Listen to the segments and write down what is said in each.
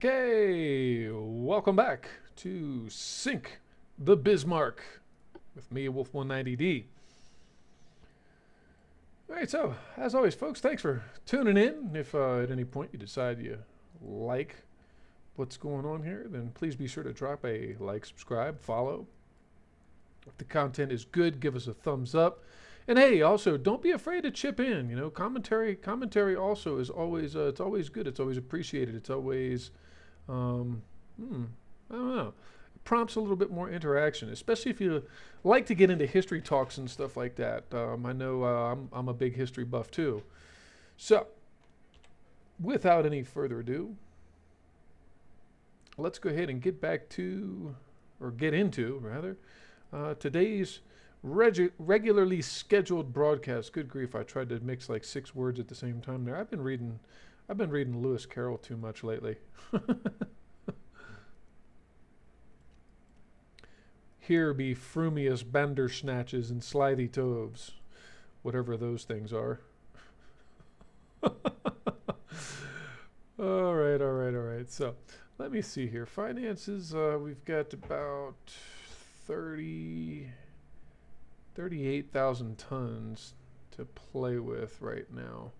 Okay, welcome back to Sink the Bismarck with me, Wolf 190D. All right, so as always, folks, thanks for tuning in. If at any point you decide you like what's going on here, then please be sure to drop a like, subscribe, follow. If the content is good, give us a thumbs up. And hey, also don't be afraid to chip in. You know, commentary also is always it's always good. It's always appreciated. It's always um, hmm, I don't know. It prompts a little bit more interaction, especially if you like to get into history talks and stuff like that. I know I'm a big history buff too. So, without any further ado, let's go ahead and get back to, or get into rather, today's regularly scheduled broadcast. Good grief! I tried to mix like 6 words at the same time there. I've been reading Lewis Carroll too much lately. Here be frumious bandersnatches and slithy toves, whatever those things are. All right. So let me see here. Finances, we've got about 38,000 tons to play with right now.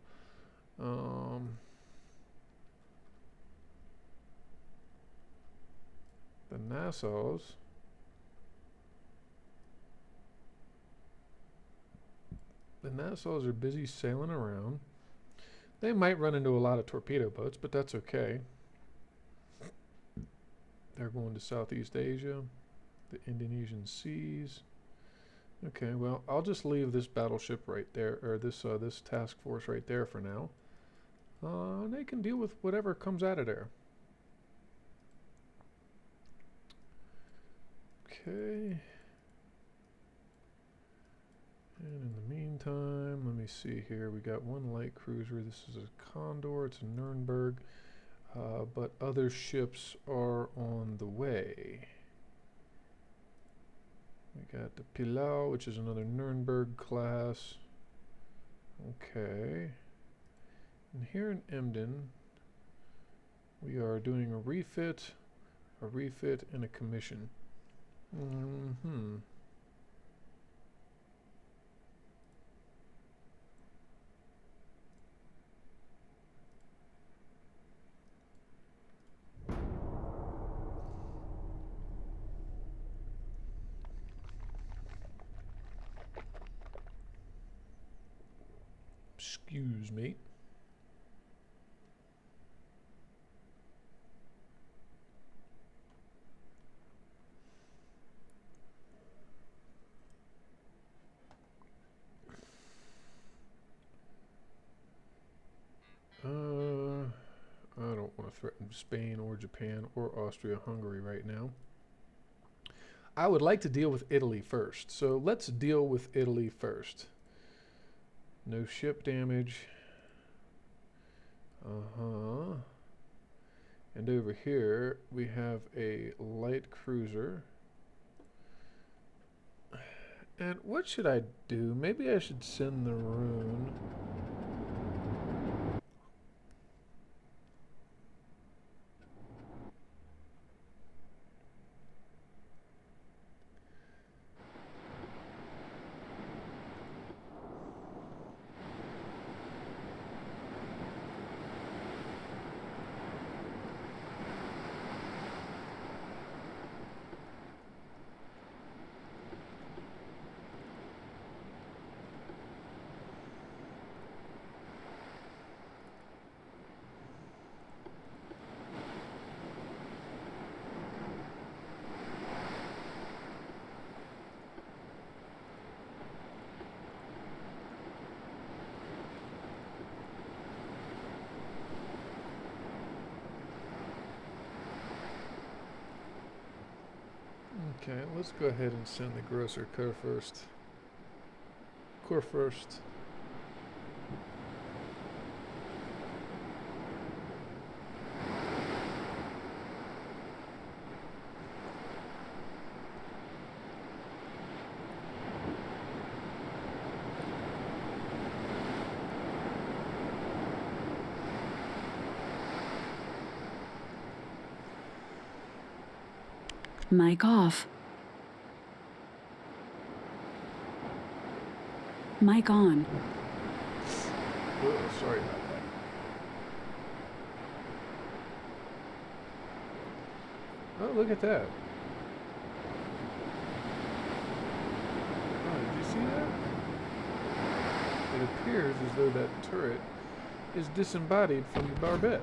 The Nassaus. The Nassaus are busy sailing around. They might run into a lot of torpedo boats, but that's okay. They're going to Southeast Asia, the Indonesian seas. Okay, well, I'll just leave this battleship right there, or this task force right there for now. And they can deal with whatever comes out of there. Okay. And in the meantime, let me see here. We got one light cruiser. This is a Condor. It's a Nuremberg. But other ships are on the way. We got the Pilau, which is another Nuremberg class. Okay. And here in Emden, we are doing a refit, and a commission. Excuse me. I don't want to threaten Spain or Japan or Austria-Hungary right now. I would like to deal with Italy first. So let's deal with Italy first. No ship damage. And over here we have a light cruiser. And what should I do? Maybe I should send the rune. Okay, let's go ahead and send the Grosser Corps first. Mic off. Mic on. Oh, sorry about that. Oh, look at that. Oh, did you see that? It appears as though that turret is disembodied from the barbette.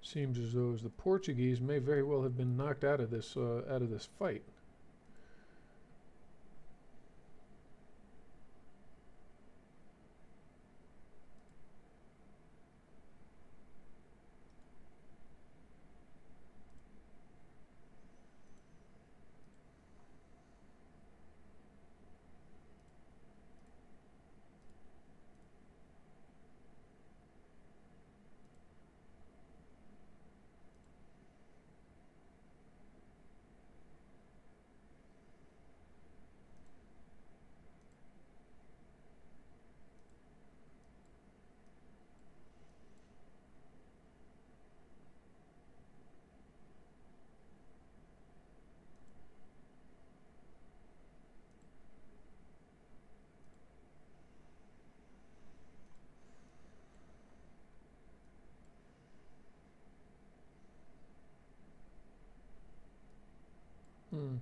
Seems as though the Portuguese may very well have been knocked out of this fight. Hmm.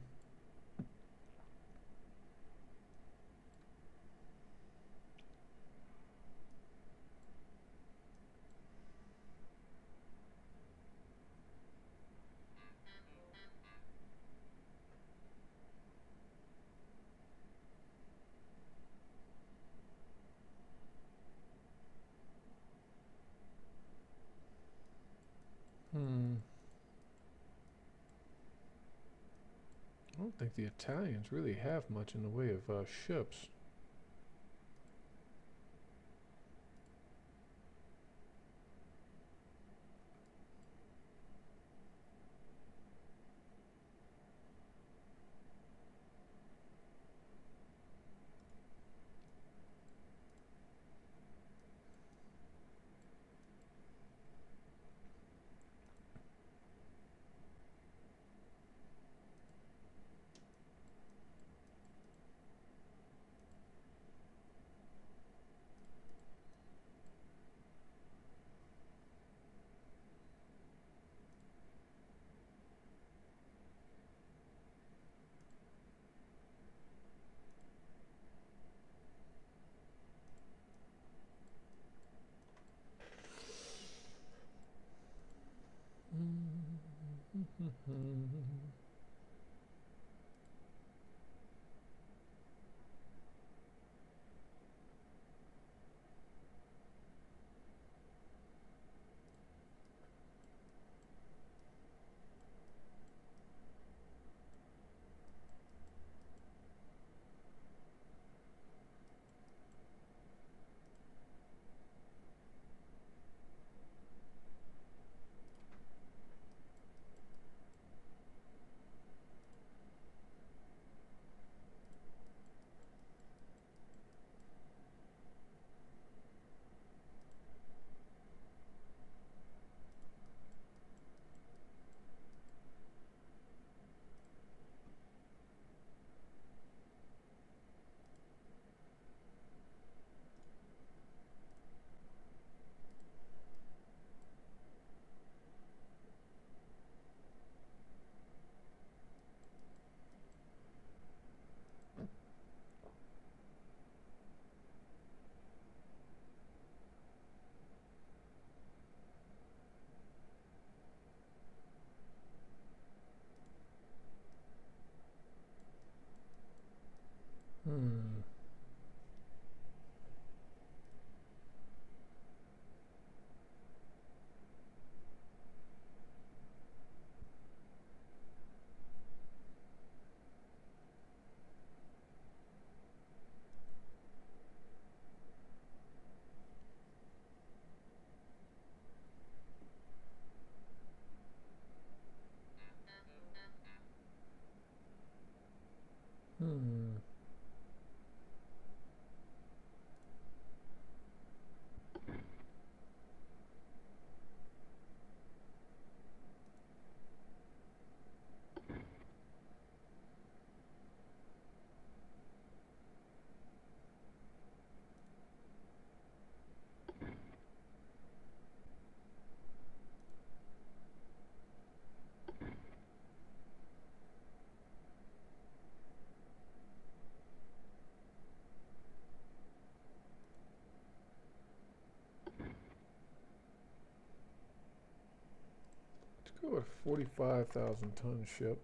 Hmm. I don't think the Italians really have much in the way of ships. Hmm. Hmm. Let's go with a 45,000 ton ship.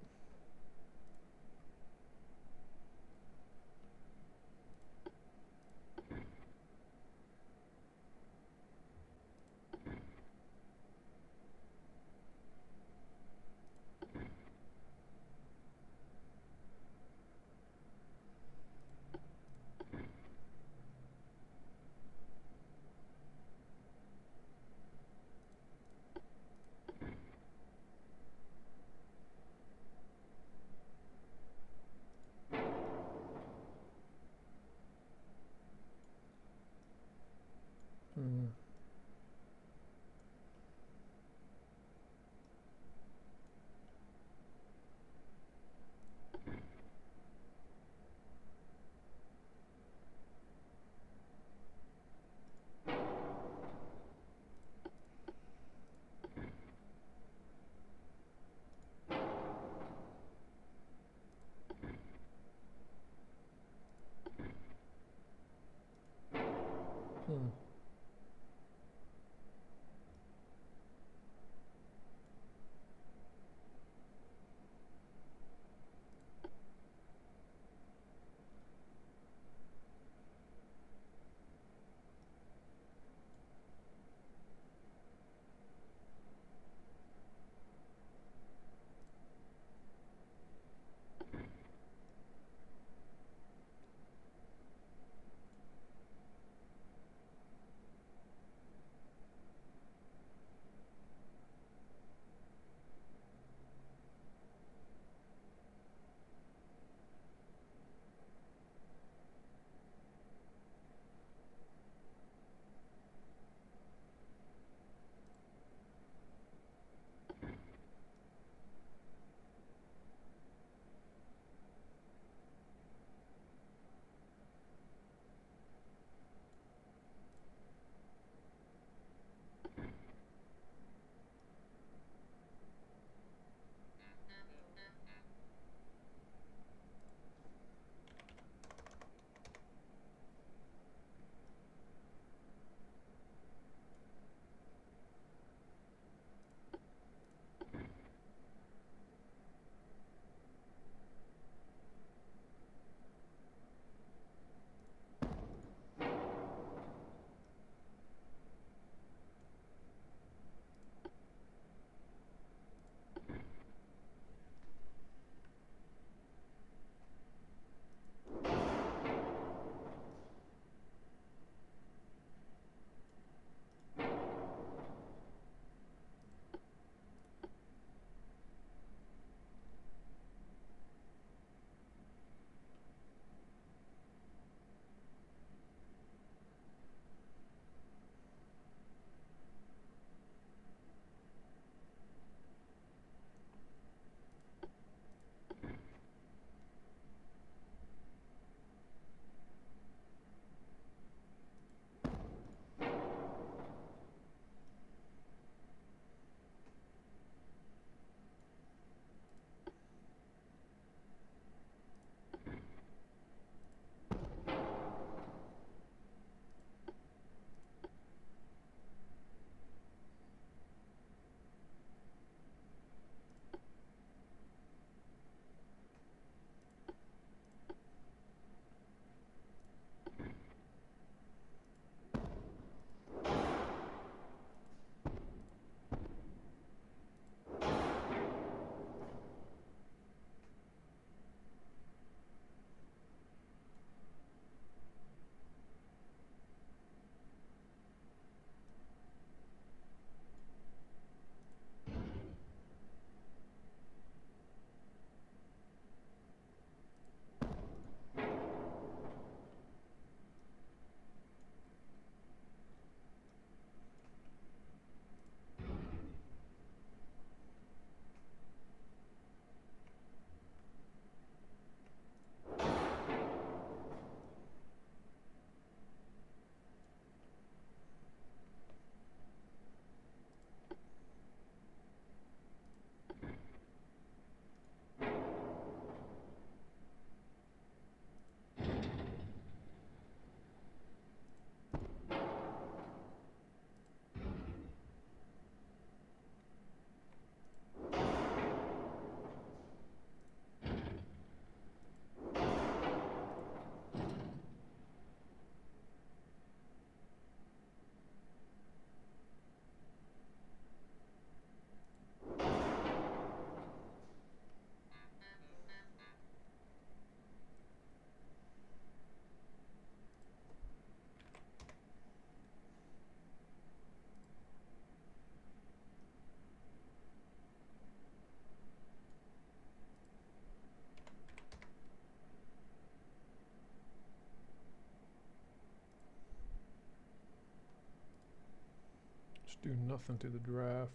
Do nothing to the draft.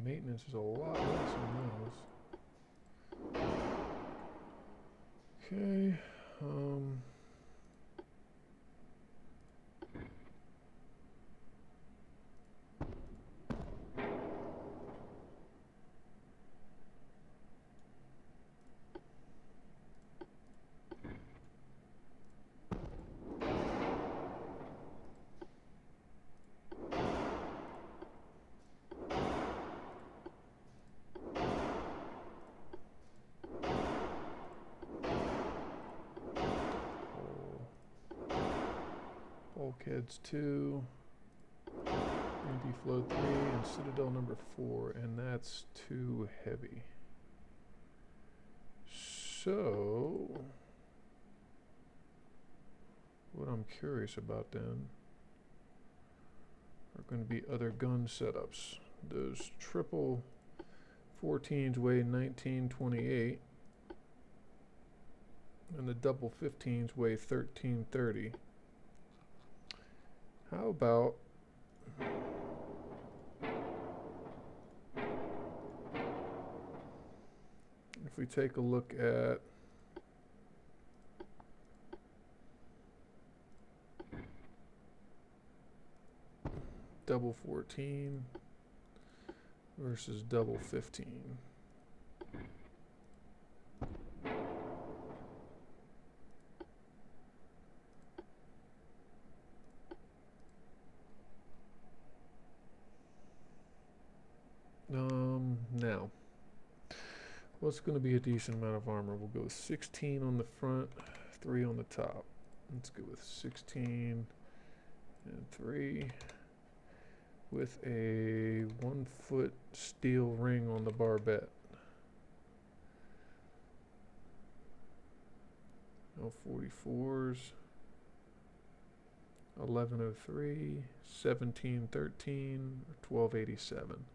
Maintenance is a lot less on those. Okay. Bulkheads 2, anti-float 3, and Citadel number 4, and that's too heavy. So, what I'm curious about then are going to be other gun setups. Those triple 14s weigh 1928, and the double 15s weigh 1330. How about if we take a look at double 14 versus double 15? Now, what's going to be a decent amount of armor? We'll go with 16 on the front, 3 on the top. Let's go with 16 and 3 with a 1-foot steel ring on the barbette. L44s, 1103, 1713, or 1287.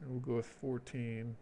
And we'll go with 14.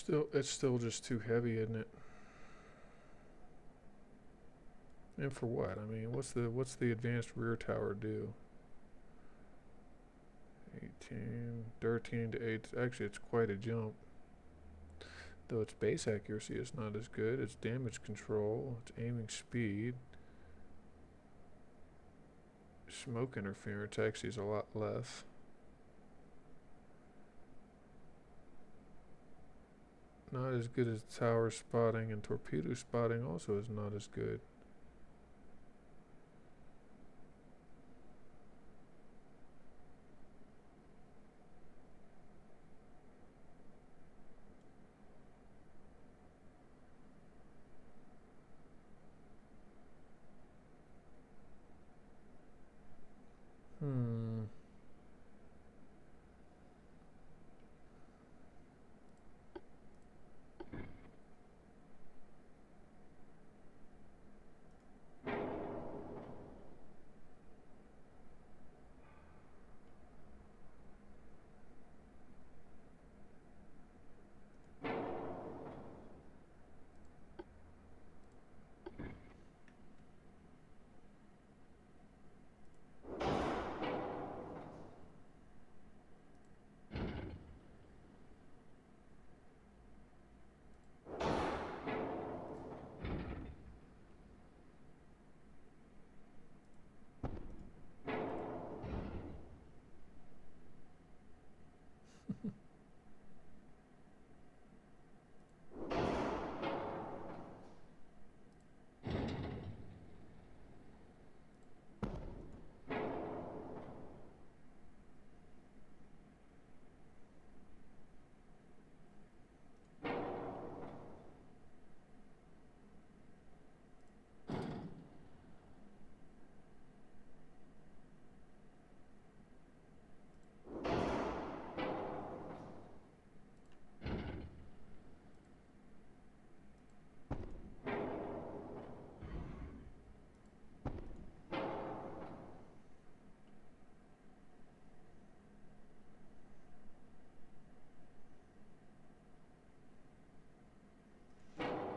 It's still just too heavy, isn't it? And for what? I mean, what's the advanced rear tower do? 18, 13 to 8. Actually, it's quite a jump. Though its base accuracy is not as good. Its damage control, its aiming speed, smoke interference actually is a lot less. Not as good as tower spotting, and torpedo spotting also is not as good. Hmm.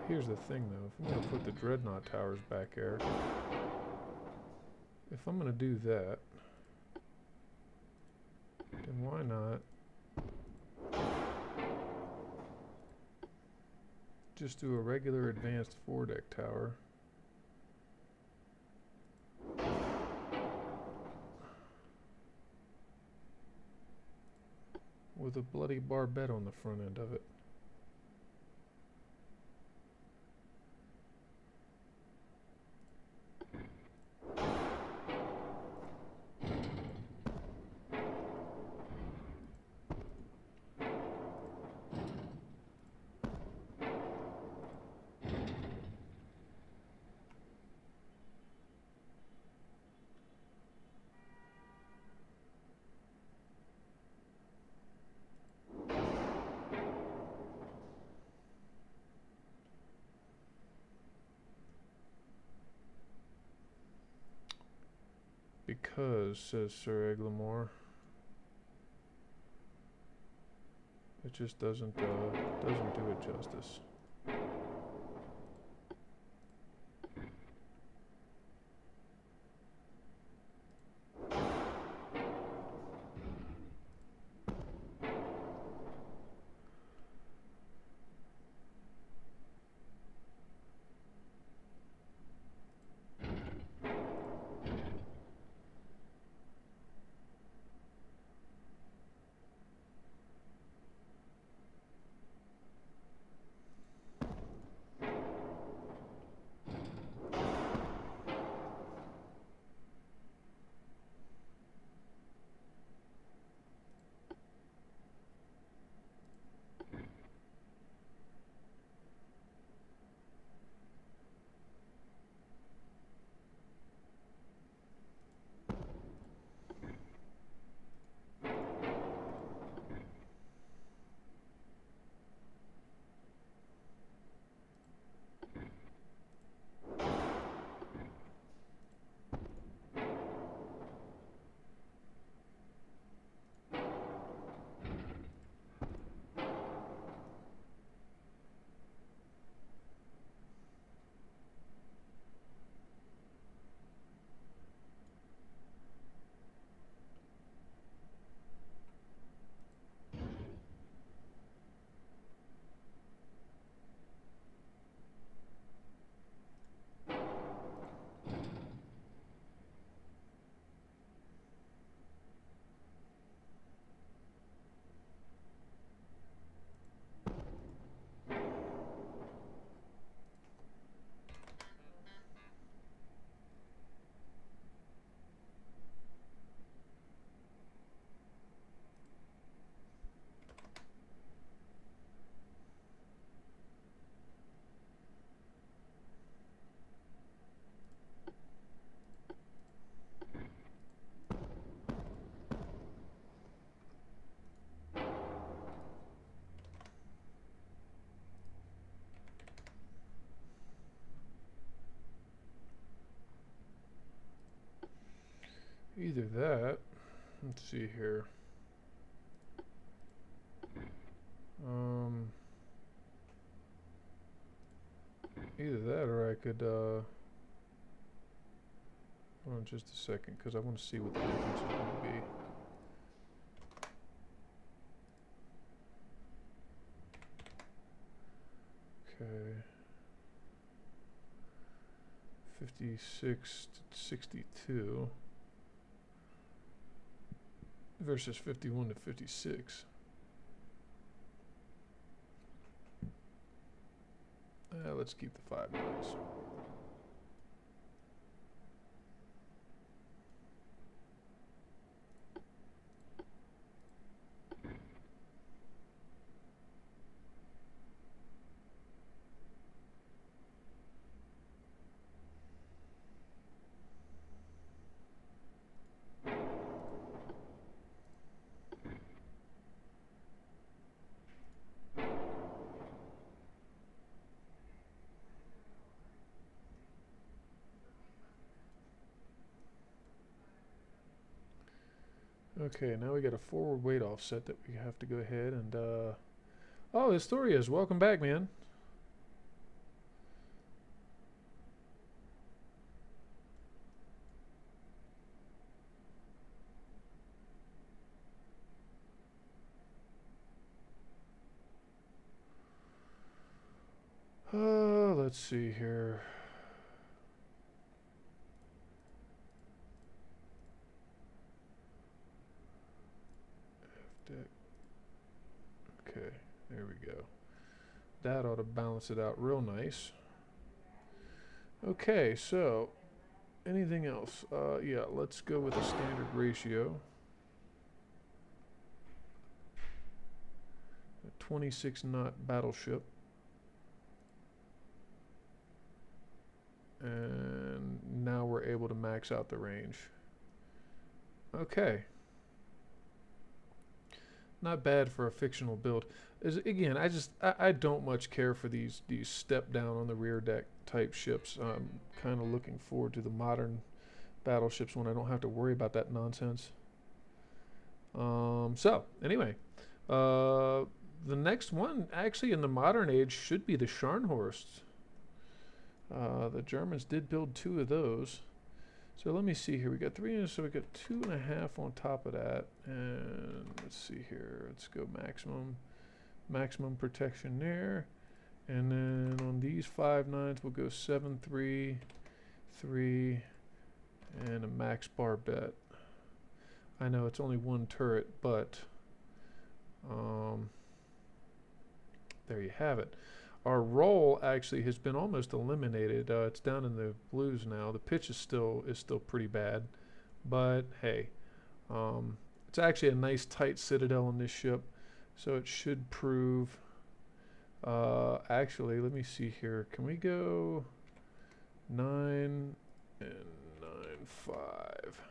Here's the thing, though. If I'm going to put the dreadnought towers back there, if I'm going to do that, then why not just do a regular advanced foredeck tower with a bloody barbette on the front end of it? Because, says Sir Eglamour, it just doesn't do it justice. Either that. Let's see here. Either that or I could, hold on just a second, because I want to see what the difference is going to be. Okay. 56 to 62 versus 51 to 56. Let's keep the 5 nines. Okay, now we got a forward weight offset that we have to go ahead and, oh, Historias, welcome back, man. Let's see here. Okay, there we go. That ought to balance it out real nice. Okay, so anything else? Yeah, let's go with a standard ratio. A 26 knot battleship. And now we're able to max out the range. Okay. Not bad for a fictional build. Again, I don't much care for these step down on the rear deck type ships. I'm kind of looking forward to the modern battleships when I don't have to worry about that nonsense. So anyway, the next one actually in the modern age should be the Scharnhorst. The Germans did build 2 of those. So let me see here. We got 3, so we got 2.5 on top of that. And let's see here. Let's go maximum protection there. And then on these 5 nines, we'll go 7, 3, 3, and a max barbette. I know it's only 1 turret, but there you have it. Our roll actually has been almost eliminated. It's down in the blues now. The pitch is still pretty bad, but hey, it's actually a nice tight citadel in this ship, so it should prove. Actually, let me see here. Can we go 9 and 9, 5?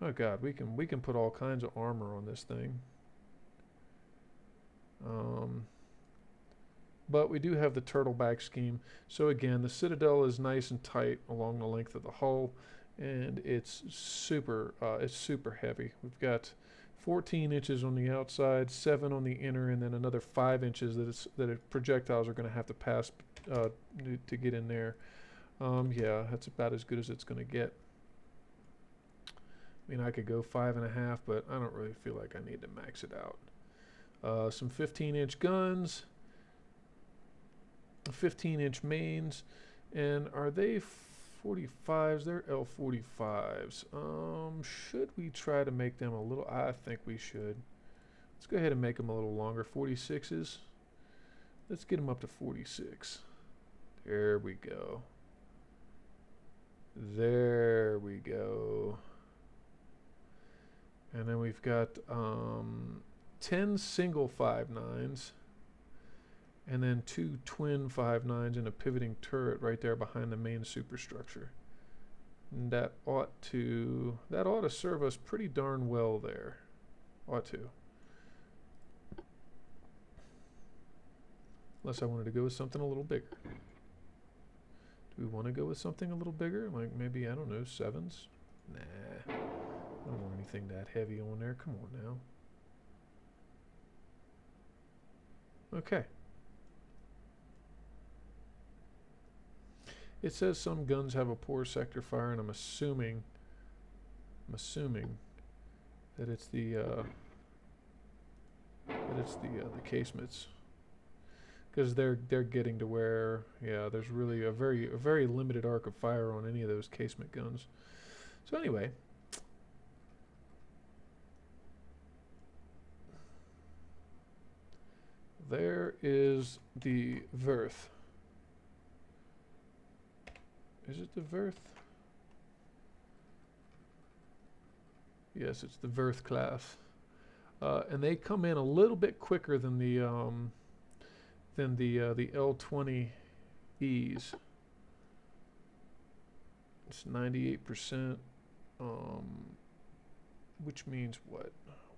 Oh God, we can put all kinds of armor on this thing. But we do have the turtleback scheme. So again, the citadel is nice and tight along the length of the hull, and it's super heavy. We've got 14 inches on the outside, 7 on the inner, and then another 5 inches that projectiles are going to have to pass to get in there. Yeah, that's about as good as it's going to get. I mean, I could go 5.5, but I don't really feel like I need to max it out. Some 15-inch guns. 15-inch mains, and are they 45s? They're L45s. Should we try to make them a little? I think we should. Let's go ahead and make them a little longer. 46s. Let's get them up to 46. There we go. There we go. And then we've got 10 single 5.9s. And then 2 twin 5.9s and a pivoting turret right there behind the main superstructure. And that ought to serve us pretty darn well there. Ought to. Unless I wanted to go with something a little bigger. Do we want to go with something a little bigger? Like maybe, I don't know, 7s? Nah, I don't want anything that heavy on there. Come on now. Okay. It says some guns have a poor sector fire, and I'm assuming that it's the casemates, because they're getting to where, yeah, there's really a very limited arc of fire on any of those casement guns. So anyway, there is the Verth. Is it the Verth? Yes, it's the Verth class, and they come in a little bit quicker than the L20Es. It's 98%, which means what?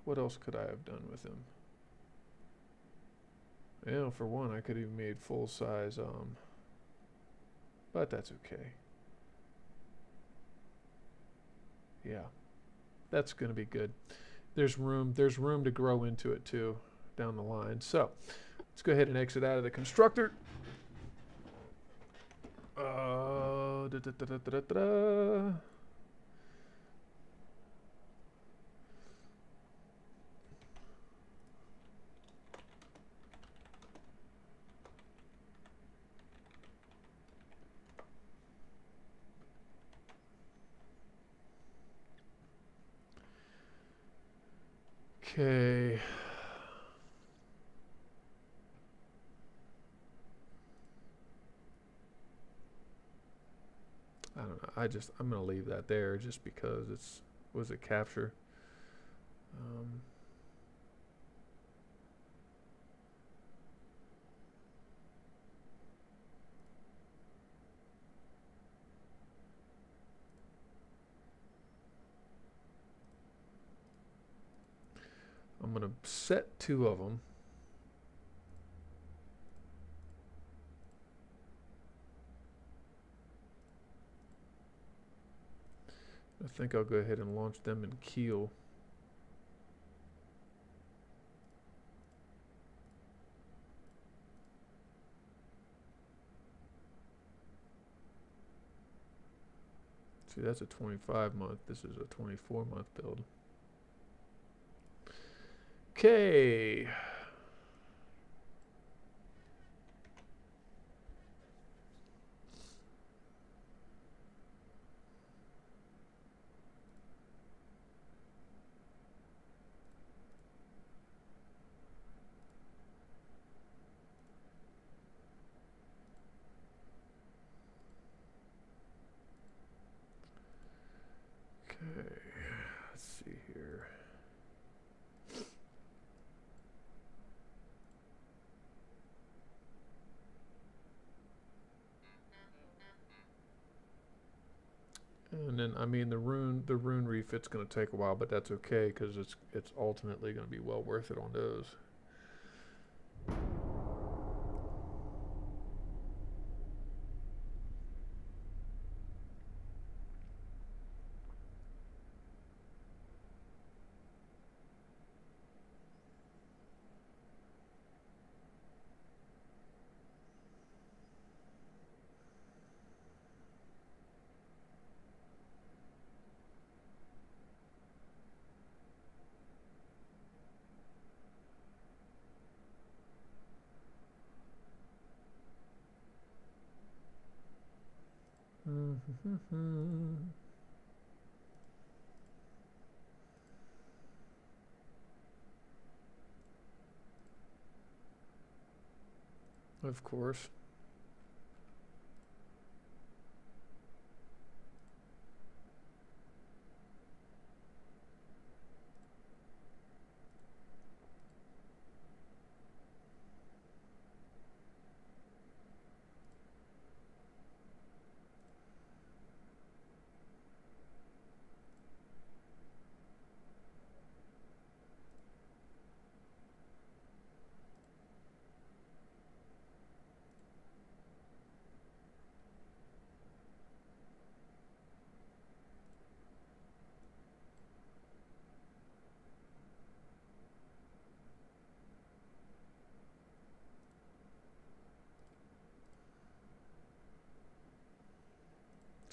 What else could I have done with him? Yeah, for one, I could have made full size, but that's okay. Yeah, that's gonna be good. There's room to grow into it too down the line. So let's go ahead and exit out of the constructor. Da, da, da, da, da, da, da. Okay. I don't know. I'm gonna leave that there just because was it capture? I'm gonna set 2 of them. I think I'll go ahead and launch them in Kiel. See, that's a 25-month. This is a 24-month build. Okay. Okay. Let's see here. And then, I mean, the rune refit's going to take a while, but that's okay because it's ultimately going to be well worth it on those. Of course.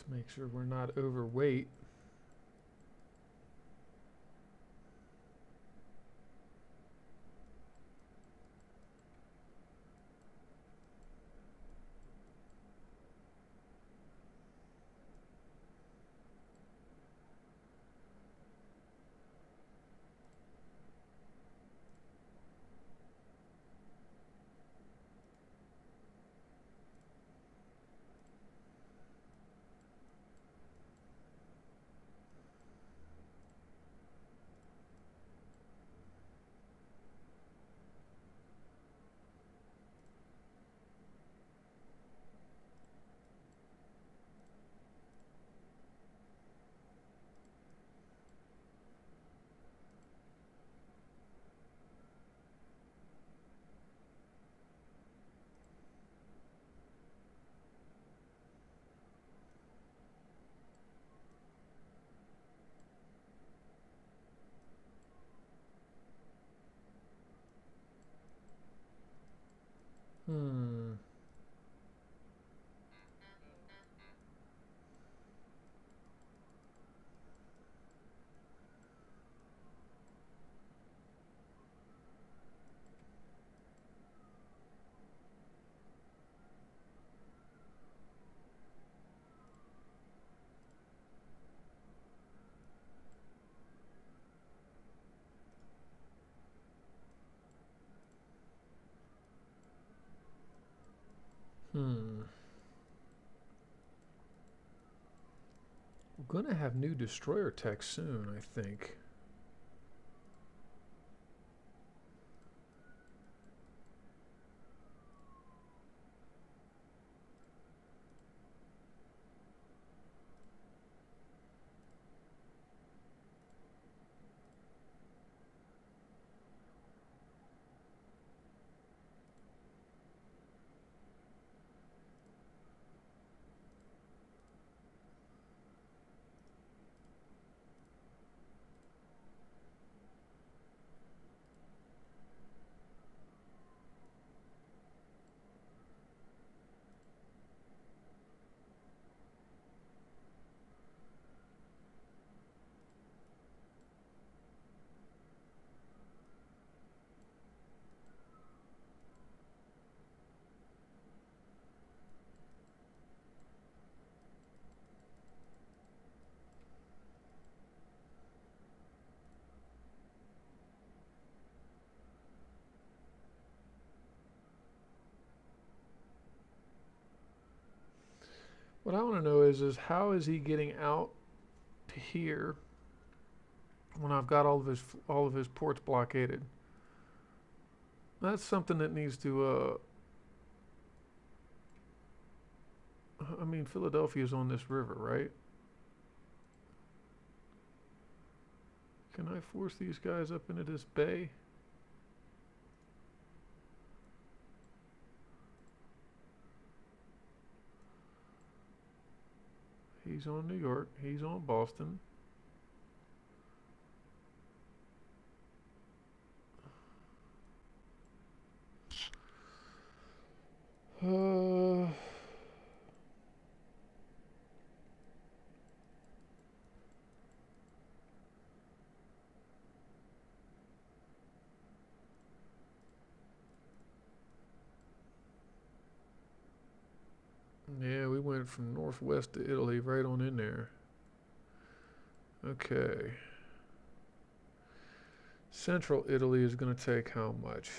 Make sure we're not overweight. Hmm. Hmm. We're gonna have new destroyer tech soon, I think. What I want to know is how is he getting out to here when I've got all of his ports blockaded? That's something that needs to. I mean, Philadelphia's on this river, right? Can I force these guys up into this bay? He's on New York. He's on Boston. Uh, yeah, we went from northwest to Italy right on in there. Okay. Central Italy is going to take how much?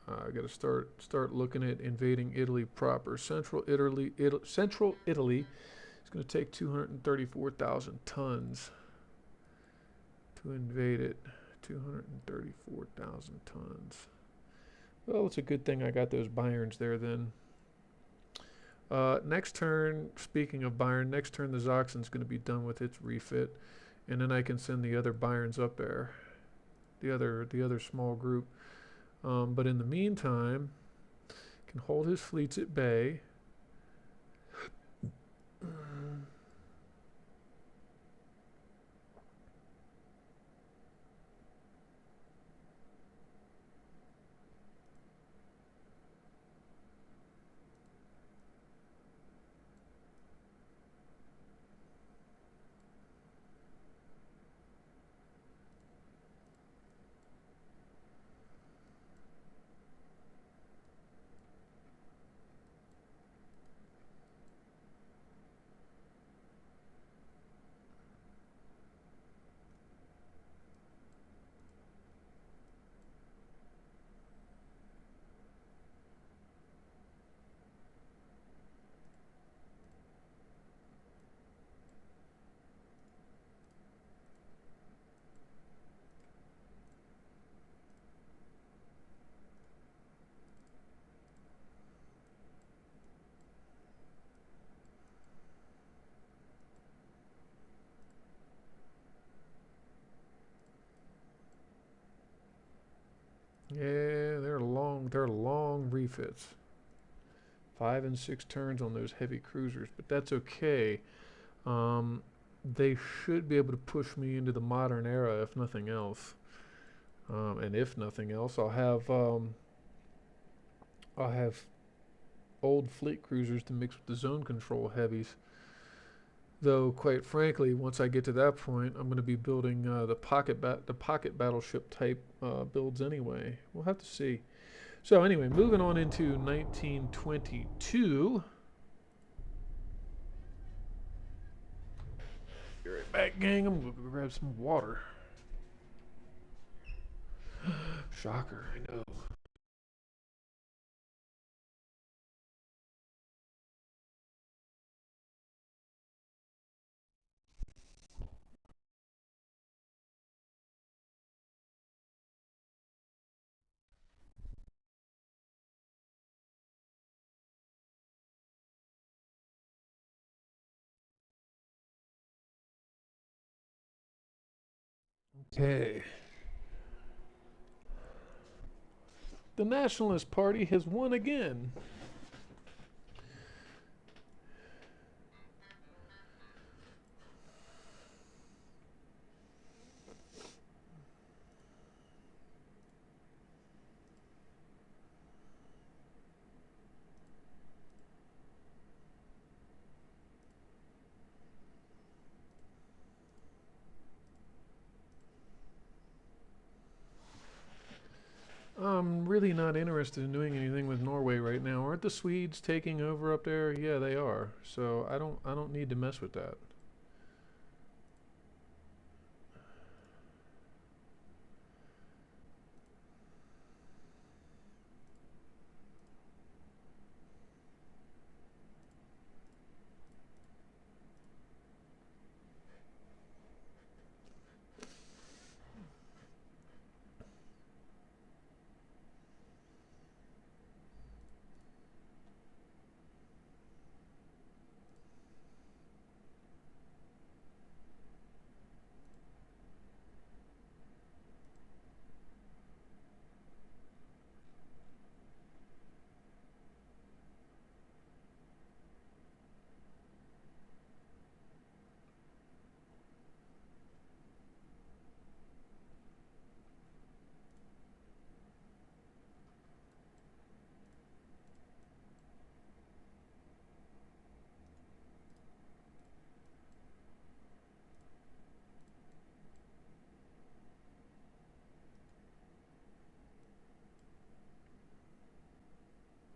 I got to start looking at invading Italy proper. Central Italy is going to take 234,000 tons to invade it. 234,000 tons. Well, it's a good thing I got those Bayerns there then. Next turn, speaking of Bayern, next turn the Zaxxon's going to be done with its refit, and then I can send the other Bayerns up there, the other small group. But in the meantime, can hold his fleets at bay. they're long refits. 5 and 6 turns on those heavy cruisers, but that's okay. They should be able to push me into the modern era, if nothing else. And if nothing else, I'll have old fleet cruisers to mix with the zone control heavies. Though, quite frankly, once I get to that point, I'm going to be building the pocket battleship type builds anyway. We'll have to see. So anyway, moving on into 1922. Be right back, gang. I'm going to go grab some water. Shocker, I know. Okay. The Nationalist Party has won again. I'm really not interested in doing anything with Norway right now. Aren't the Swedes taking over up there? Yeah, they are. So I don't need to mess with that.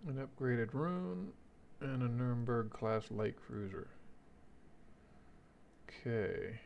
An upgraded Rune and a Nuremberg class light cruiser. Okay.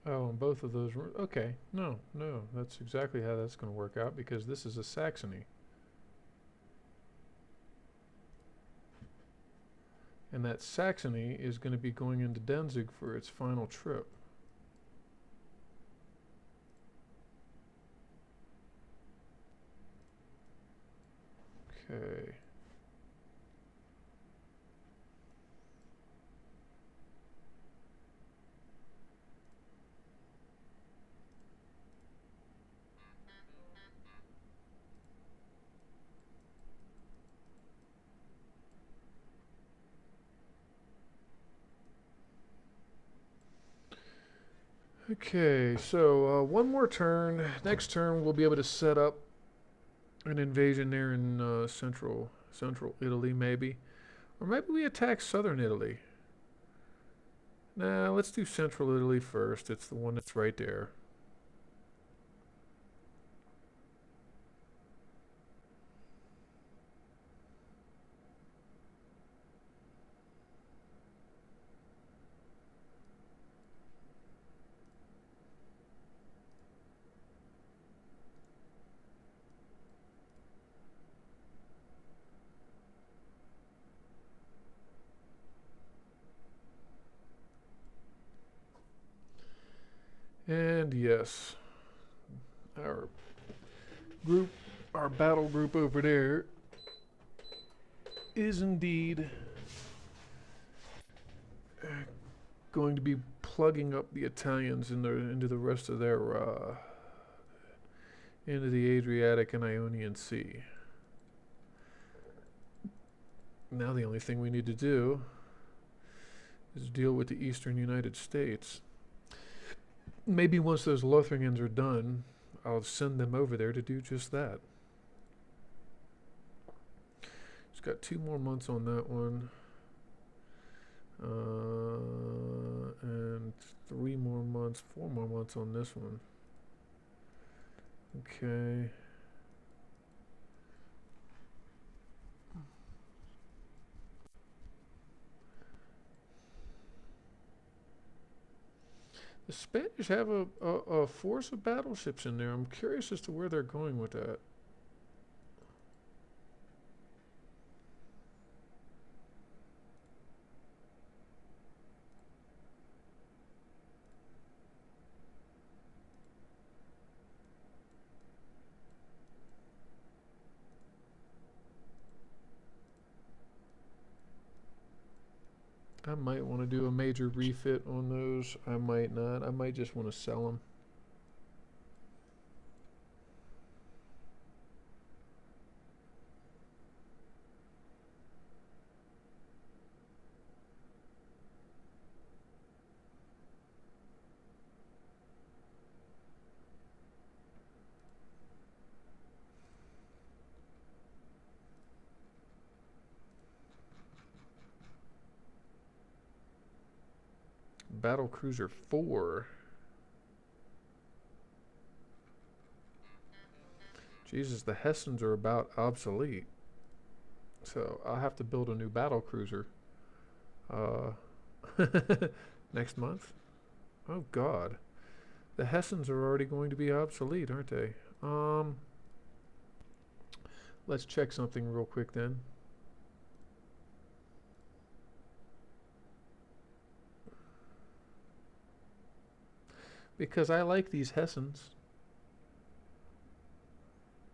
Oh, and both of those. Okay. No, no. That's exactly how that's going to work out because this is a Saxony. And that Saxony is going to be going into Danzig for its final trip. Okay. Okay, so one more turn. Next turn, we'll be able to set up an invasion there in central Italy, maybe, or maybe we attack southern Italy. Nah, let's do central Italy first. It's the one that's right there. And yes, our group, our battle group over there, is indeed going to be plugging up the Italians into the rest of their into the Adriatic and Ionian Sea. Now the only thing we need to do is deal with the eastern United States. Maybe once those Lotharingians are done, I'll send them over there to do just that. Just got 2 more months on that one. And 3 more months, 4 more months on this one. Okay. The Spanish have a force of battleships in there. I'm curious as to where they're going with that. I might want to do a major refit on those. I might not. I might just want to sell them. Battle Cruiser 4. Jesus, the Hessens are about obsolete. So I'll have to build a new battle cruiser. Next month? Oh God. The Hessens are already going to be obsolete, aren't they? Let's check something real quick then. Because I like these Hessens.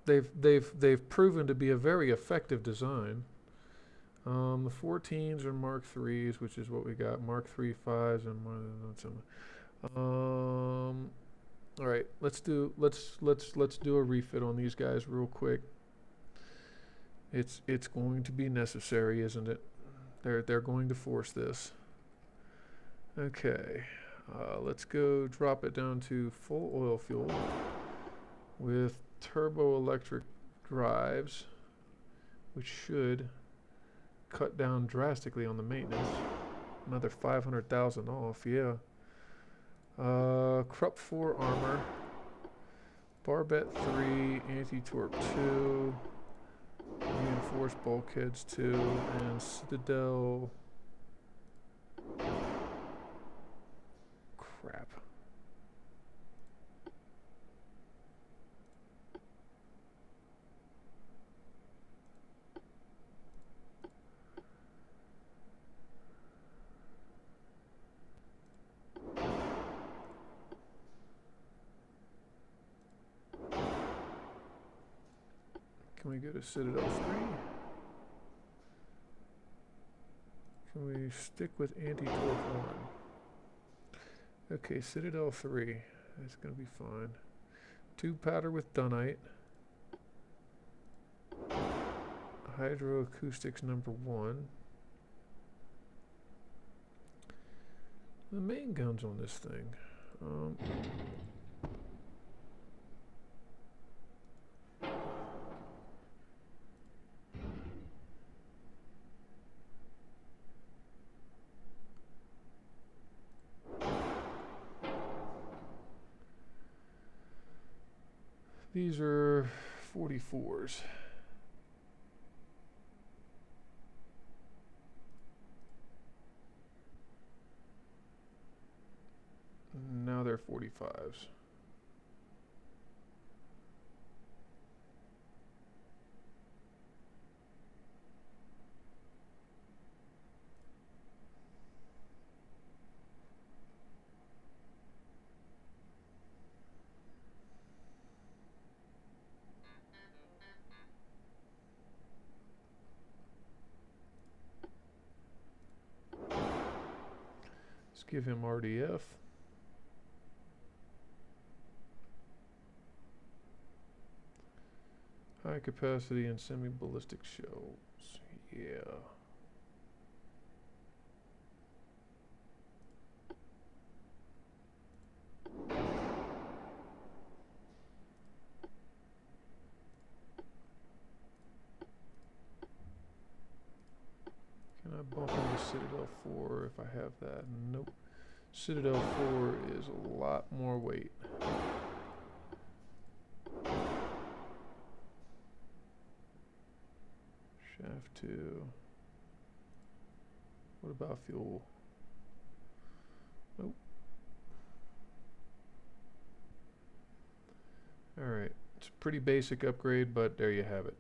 They've proven to be a very effective design. The 14s are Mark 3s, which is what we got. Mark 3 5s and all right, let's do a refit on these guys real quick. It's going to be necessary, isn't it? They're going to force this. Okay. Let's go drop it down to full oil fuel with turbo electric drives, which should cut down drastically on the maintenance. Another 500,000 off, yeah. Krupp 4 armor, Barbette 3, anti-torp 2, reinforced bulkheads 2, and Citadel. Crap. Can we go to Citadel 3? Can we stick with anti-torp 1? Okay, Citadel 3. That's going to be fine. 2 powder with Dunite. Hydroacoustics number 1. The main guns on this thing. These are 44s. Now they're 45s. give him RDF. High capacity and semi-ballistic shells. Yeah. Can I bump into Citadel 4 if I have that? Nope. Citadel 4 is a lot more weight. Shaft 2. What about fuel? Nope. Alright. It's a pretty basic upgrade, but there you have it.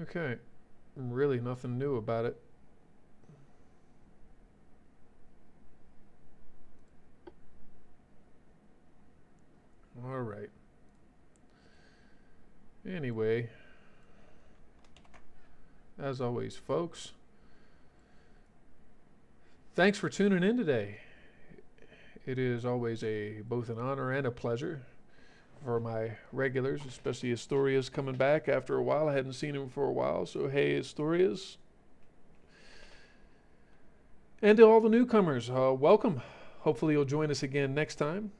Okay, really nothing new about it. All right. Anyway, as always, folks, thanks for tuning in today. It is always both an honor and a pleasure for my regulars, especially Astoria's coming back after a while. I hadn't seen him for a while, so hey, Astoria's. And to all the newcomers, welcome. Hopefully you'll join us again next time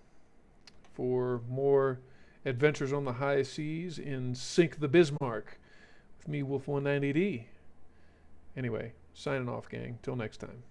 for more adventures on the high seas in Sink the Bismarck with me, Wolf 190D. Anyway, signing off, gang. Till next time.